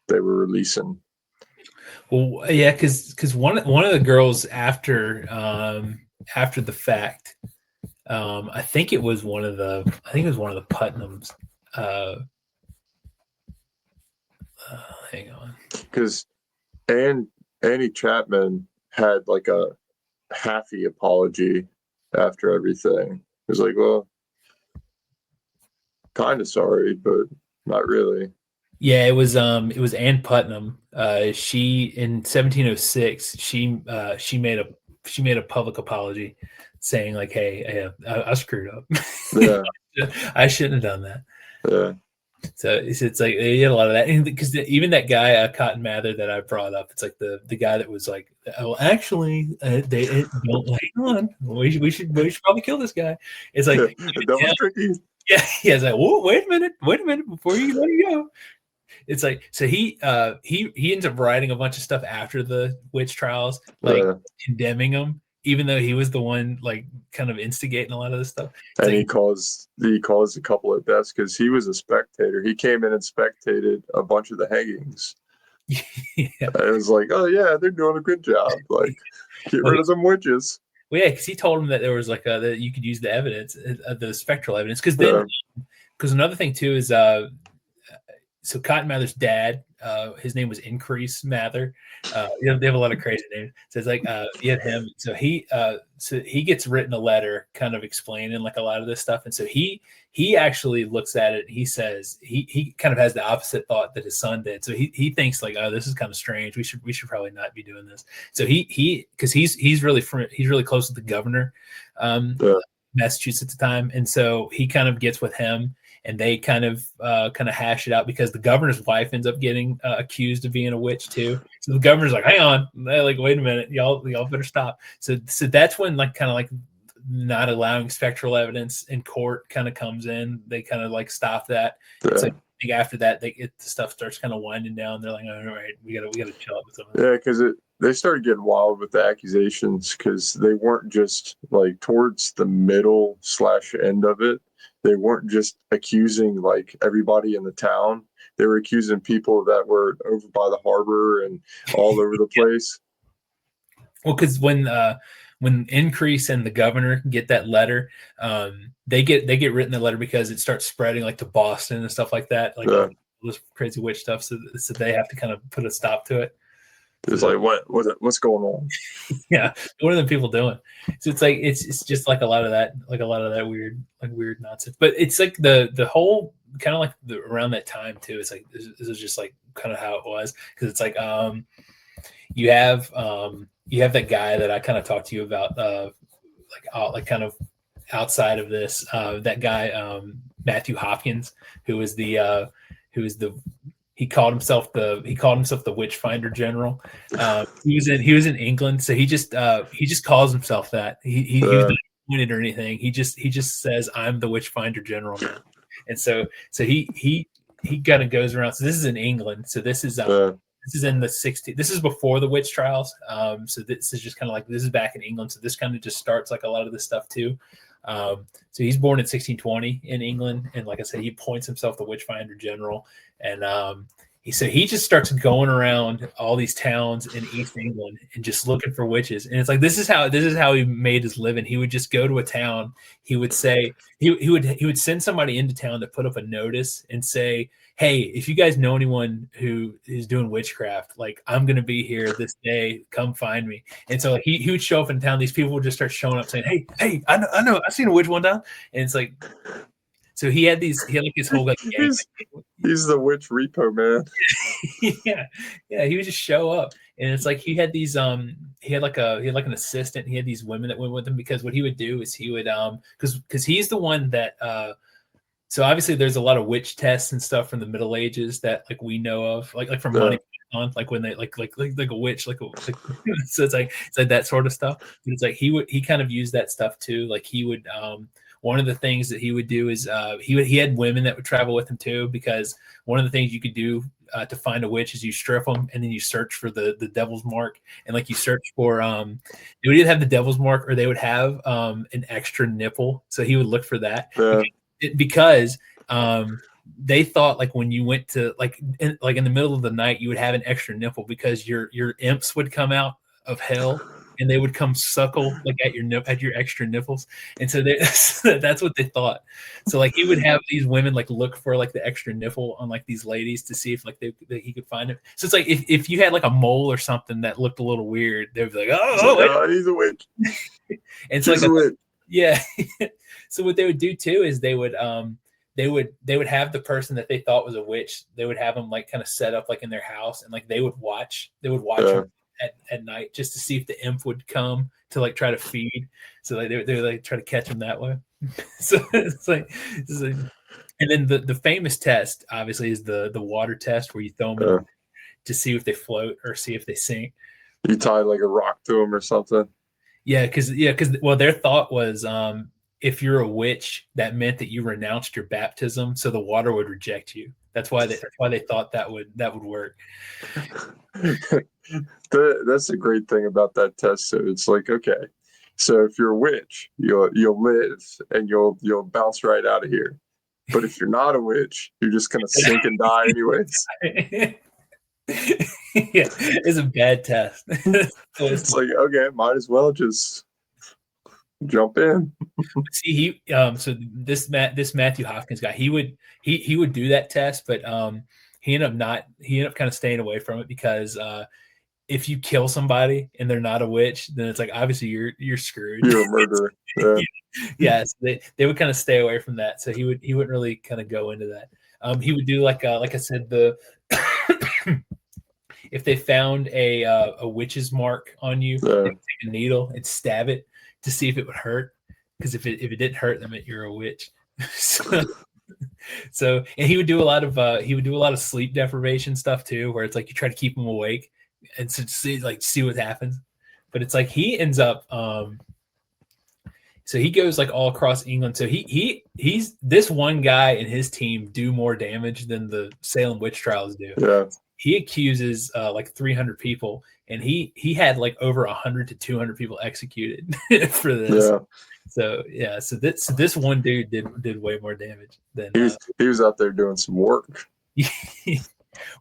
they were releasing. Well, yeah, because one of the girls after the fact, I think it was one of the Putnams. Hang on, because Annie Chapman had like a halfy apology after everything. It was like, well, kind of sorry, but not really. Yeah, it was Ann Putnam. She in 1706 she made a public apology saying like, hey, I screwed up. Yeah. I shouldn't have done that. Yeah. So it's like you get a lot of that, because even that guy Cotton Mather that I brought up, it's like the guy that was like, oh, actually, they don't hang on. We should probably kill this guy. It's like that was tricky. Yeah, it's like, whoa, wait a minute before you let it go. It's like, so he ends up writing a bunch of stuff after the witch trials, like condemning them, even though he was the one like kind of instigating a lot of this stuff. And like, he caused a couple of deaths because he was a spectator. He came in and spectated a bunch of the hangings. Yeah. It was like, oh yeah, they're doing a good job. Like, get rid of some witches. Well, yeah, because he told him that there was like that you could use the evidence, the spectral evidence, because another thing too is so Cotton Mather's dad, his name was Increase Mather. They have a lot of crazy names. So it's like you had him. So he gets written a letter kind of explaining like a lot of this stuff. And so he actually looks at it. And he says he kind of has the opposite thought that his son did. So he thinks like, oh, this is kind of strange. We should probably not be doing this. So because he's really close with the governor, Massachusetts at the time, and so he kind of gets with him. And they kind of hash it out, because the governor's wife ends up getting accused of being a witch too. So the governor's like, "Hang on, like wait a minute, y'all better stop." So that's when like kind of like not allowing spectral evidence in court kind of comes in. They kind of like stop that. Yeah. So I think after that, the stuff starts kind of winding down. They're like, "All right, we gotta chill out with some of this." Yeah, because they started getting wild with the accusations, because they weren't just like towards the middle / end of it. They weren't just accusing like everybody in the town. They were accusing people that were over by the harbor and all over the place. Well, because when Increase and the governor get that letter, they get written the letter because it starts spreading like to Boston and stuff like that, like all this crazy witch stuff. So they have to kind of put a stop to it. It's like what's going on? Yeah, what are the people doing? So it's like it's just like a lot of that weird nonsense. But it's like the whole kind of like around that time too. It's like this is just like kind of how it was, because it's like you have that guy that I kind of talked to you about like kind of outside of this, that guy Matthew Hopkins, who was the he called himself the witch finder general. He was in England, so he just calls himself that. He was not appointed or anything. He just says, I'm the witch finder general now. And so he kind of goes around. So this is in England. So this is in the 60s. This is before the witch trials. So this is just kind of like, this is back in England. So this kind of just starts like a lot of this stuff too. So he's born in 1620 in England, and like I said, he appoints himself the witch finder general. And he just starts going around all these towns in East England and just looking for witches. And it's like this is how he made his living. He would just go to a town. He would say he would send somebody into town to put up a notice and say, hey, if you guys know anyone who is doing witchcraft, like I'm going to be here this day, come find me. And so like, he would show up in town. These people would just start showing up saying, hey, I know, I've seen a witch one time. And it's like, so he had like his whole like gang. He's the witch repo man. yeah. He would just show up, and it's like he had these he had like an assistant. He had these women that went with him, because what he would do is he would because he's the one that so obviously there's a lot of witch tests and stuff from the Middle Ages that like we know of, like from Monty Python, like when they like a witch, so it's like that sort of stuff. But it's like he kind of used that stuff too. Like he would one of the things that he would do is he had women that would travel with him too, because one of the things you could do to find a witch is you strip them and then you search for the devil's mark, and like you search for they would either have the devil's mark or they would have an extra nipple, so he would look for that. Because they thought like when you went to like in the middle of the night, you would have an extra nipple because your imps would come out of hell and they would come suckle like at your extra nipples. And so that's what they thought. So like he would have these women like look for like the extra nipple on like these ladies to see if like he could find it. So it's like if you had like a mole or something that looked a little weird, they'd be like, oh, he's a witch. And so like yeah. So what they would do too is they would have the person that they thought was a witch. They would have them like kind of set up like in their house, and like they would watch her at night just to see if the imp would come to like try to feed. So like they like try to catch him that way. So it's like, and then the famous test obviously is the water test, where you throw them in to see if they float or see if they sink. You tie like a rock to them or something. Yeah, because well, their thought was if you're a witch, that meant that you renounced your baptism, so the water would reject you. That's why they thought that would work. That's a great thing about that test. So it's like, okay, so if you're a witch, you'll live and you'll bounce right out of here. But if you're not a witch, you're just gonna sink and die anyways. Yeah, it's a bad test. It's like, okay, might as well just jump in. See, so this Matthew Hopkins guy, he would do that test, but he ended up kind of staying away from it, because if you kill somebody and they're not a witch, then it's like obviously you're screwed. You're a murderer. Yeah, so they would kind of stay away from that. So he wouldn't really kind of go into that. He would do like I said, if they found a witch's mark on you, they would take a needle and stab it to see if it would hurt. Because if it didn't hurt, that meant you're a witch. So and he would do a lot of sleep deprivation stuff too, where it's like you try to keep him awake and so see what happens. But it's like he ends up so he goes like all across England. So he's this one guy and his team do more damage than the Salem witch trials do. Yeah. He accuses like 300 people, and he had like over 100 to 200 people executed for this. Yeah. So this one dude did way more damage than he was out there doing some work.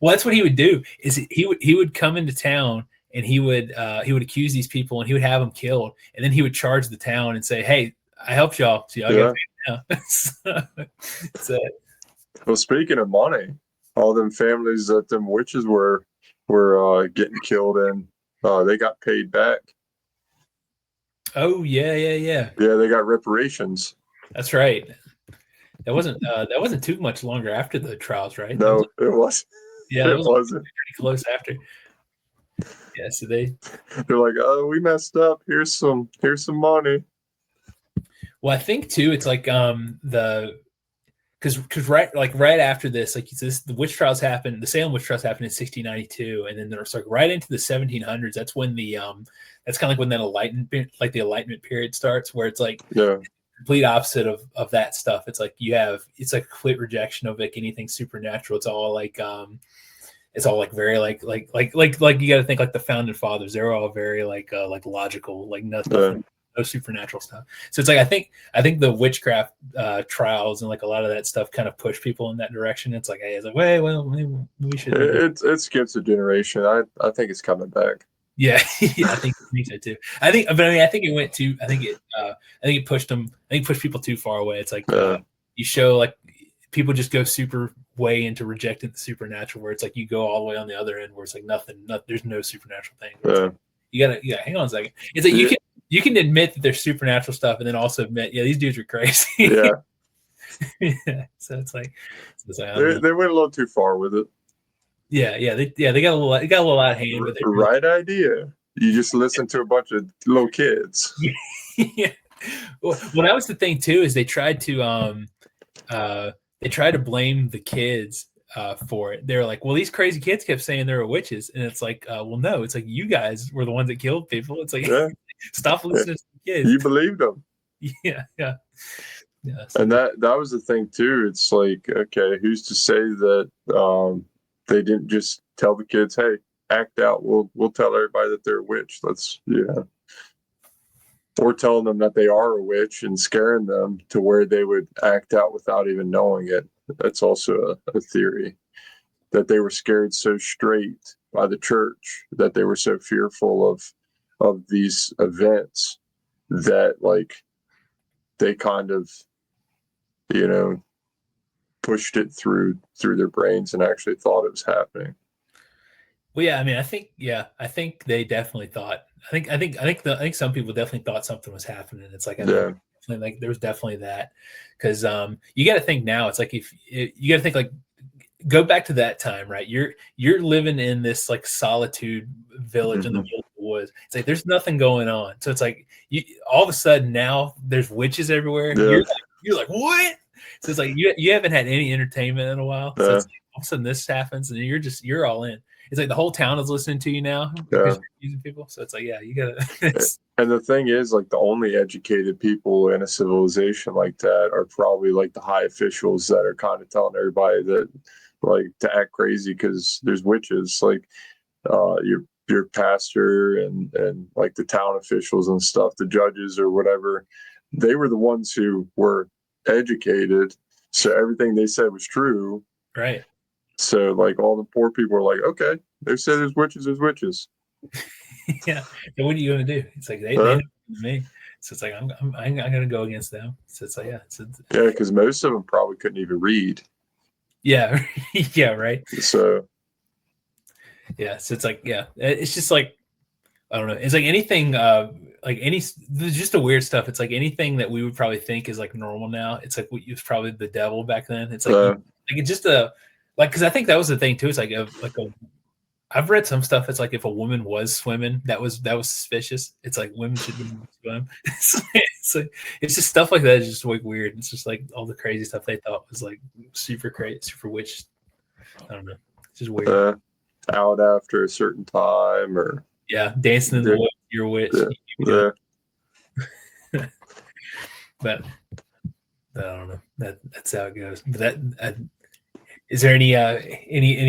Well, that's what he would do. Is he would come into town and he would accuse these people and he would have them killed, and then he would charge the town and say, "Hey, I helped y'all, so y'all got paid now." So, well, speaking of money, all them families that them witches were were getting killed in, they got paid back. Oh yeah, yeah, yeah. Yeah, they got reparations. That's right. That wasn't too much longer after the trials, right? That was No, it was. yeah, that It was wasn't. pretty close after. Yeah, so They're like, oh, we messed up. Here's some money. well, I think too, it's like the because right after this, like this, the witch trials happened. The Salem witch trials happened in 1692, and then there's like right into the 1700s. That's when that's kind of like when that enlightenment period starts, where it's like Yeah, complete opposite of that stuff. It's like it's like a complete rejection of like anything supernatural. It's all like very like you got to think like the founding fathers. They're all very like logical, like nothing, no supernatural stuff. So it's like I think the witchcraft trials and like a lot of that stuff kind of push people in that direction. It's like, hey, it's like, wait, well, maybe we should. it skips a generation. I think it's coming back. Yeah, yeah, I think so too. I think, but I mean, I think it went too. I think it pushed them. I think it pushed people too far away. It's like you show like people just go super way into rejecting the supernatural, where it's like you go all the way on the other end, where it's like nothing. There's no supernatural thing. Like, you gotta hang on a second. It's like you can admit that there's supernatural stuff, and then also admit, yeah, these dudes are crazy. Yeah. Yeah. So it's like they went a little too far with it. Yeah, they got a little out of hand, but right idea. You just listen to a bunch of little kids. Yeah. Well, that was the thing too, is they tried to blame the kids for it. They were like, well, these crazy kids kept saying they were witches, and it's like, well, no, it's like you guys were the ones that killed people. It's like, stop listening to the kids. You believed them. Yeah. So. And that was the thing too. It's like, okay, who's to say that they didn't just tell the kids, hey, act out. We'll tell everybody that they're a witch. Or telling them that they are a witch and scaring them to where they would act out without even knowing it. That's also a theory, that they were scared so straight by the church, that they were so fearful of these events, that like they kind of, pushed it through their brains and actually thought it was happening. Well, yeah, I mean, I think they definitely thought. I think some people definitely thought something was happening. It's like, there was definitely that, because you got to think now. It's like you got to think like, go back to that time, right? You're living in this like solitude village in the middle of the woods. It's like there's nothing going on. So it's like all of a sudden now there's witches everywhere. Yeah. You're like, what? So it's like you haven't had any entertainment in a while. So it's like, all of a sudden this happens and you're all in. It's like the whole town is listening to you now because you're using people. So it's like, yeah, you gotta. And the thing is, like, the only educated people in a civilization like that are probably like the high officials that are kind of telling everybody that, like, to act crazy because there's witches. Like, your pastor and like the town officials and stuff, the judges or whatever, they were the ones who were educated, so everything they said was true. Right. So like all the poor people were like, okay, they said there's witches. Yeah. So what are you going to do? It's like they know me. So it's like I'm going to go against them. So it's like, yeah, because most of them probably couldn't even read. Yeah. Yeah. Right. So yeah. So it's like, yeah, it's just like, I don't know. It's like anything, just the weird stuff. It's like anything that we would probably think is like normal now. It's like it was probably the devil back then. It's like, it's just because I think that was the thing too. It's like I've read some stuff. It's like if a woman was swimming, that was suspicious. It's like women shouldn't swim. It's just stuff like that is just like weird. It's just like all the crazy stuff they thought was like super crazy, super witch. I don't know. It's just weird. Out after a certain time, or dancing in the woods, you're a witch. Yeah. But I don't know. That's how it goes. But is there any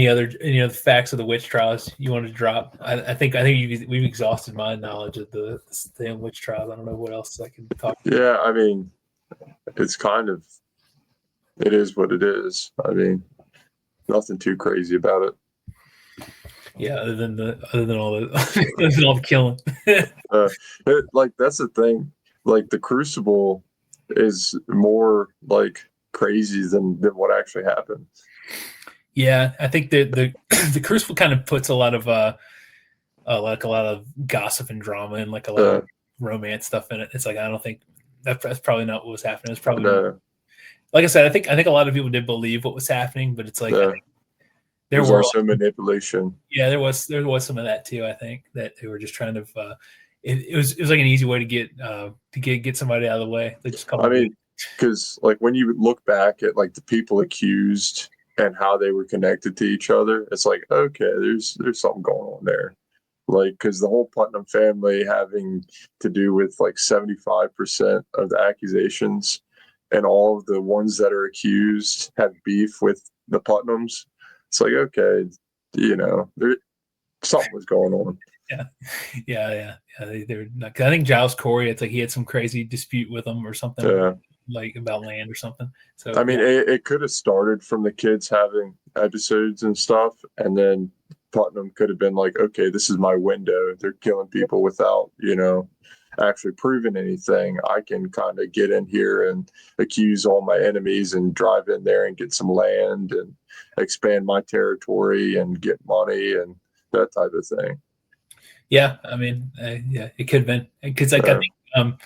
other facts of the witch trials you want to drop? I think we've exhausted my knowledge of the Salem witch trials. I don't know what else I can talk about. Yeah, I mean, it's kind of, it is what it is. I mean, nothing too crazy about it. Yeah, other than all the killing. Like that's the thing. Like the Crucible is more like crazy than what actually happened. Yeah, I think the the Crucible kind of puts a lot of like a lot of gossip and drama and like a lot of Uh, romance stuff in it. It's like I don't think that's probably not what was happening. It's probably more, no, like I said. I think a lot of people did believe what was happening, but it's like I no. think there There's were also manipulation. yeah there was some of that too. I think that they were just trying to it was like an easy way to get somebody out of the way. They just call I them a witch. mean, because like when you look back at like the people accused and how they were connected to each other, it's like okay, there's something going on there. Like because the whole Putnam family having to do with like 75% of the accusations, and all of the ones that are accused have beef with the Putnams. It's like okay, there something was going on. Yeah, yeah. They're not, 'cause I think Giles Corey. It's like he had some crazy dispute with them or something, Yeah. like about land or something. So I yeah, mean, it could have started from the kids having episodes and stuff, and then Putnam could have been like, okay, this is my window. They're killing people without, actually proving anything. I can kind of get in here and accuse all my enemies and drive in there and get some land and expand my territory and get money and that type of thing. yeah. I mean, yeah, it could have been because like I Uh, think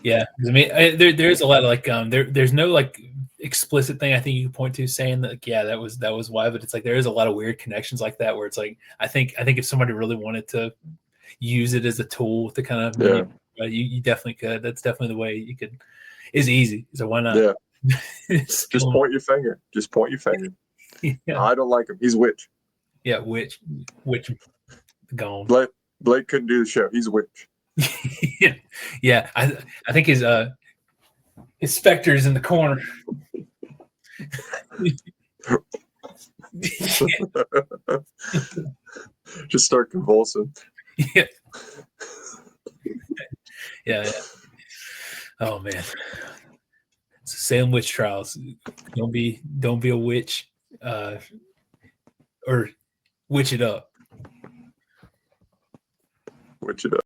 yeah, 'cause I mean, there's a lot of like there's no like explicit thing I think you can point to saying that like, yeah that was why, but it's like there is a lot of weird connections like that where it's like I think if somebody really wanted to use it as a tool to kind of yeah, manipulate, you definitely could. That's definitely the way you could. It's easy, so why not? yeah. Just Just kill point your finger. Just point your finger. 'em. Yeah, I don't like him. He's a witch. yeah. Which gone. Blake couldn't do the show. He's a witch. Yeah, yeah. I think his specter is in the corner. Just start convulsing. Yeah, yeah. Oh man. So Salem witch trials. Don't be a witch, or witch it up. Witch it up.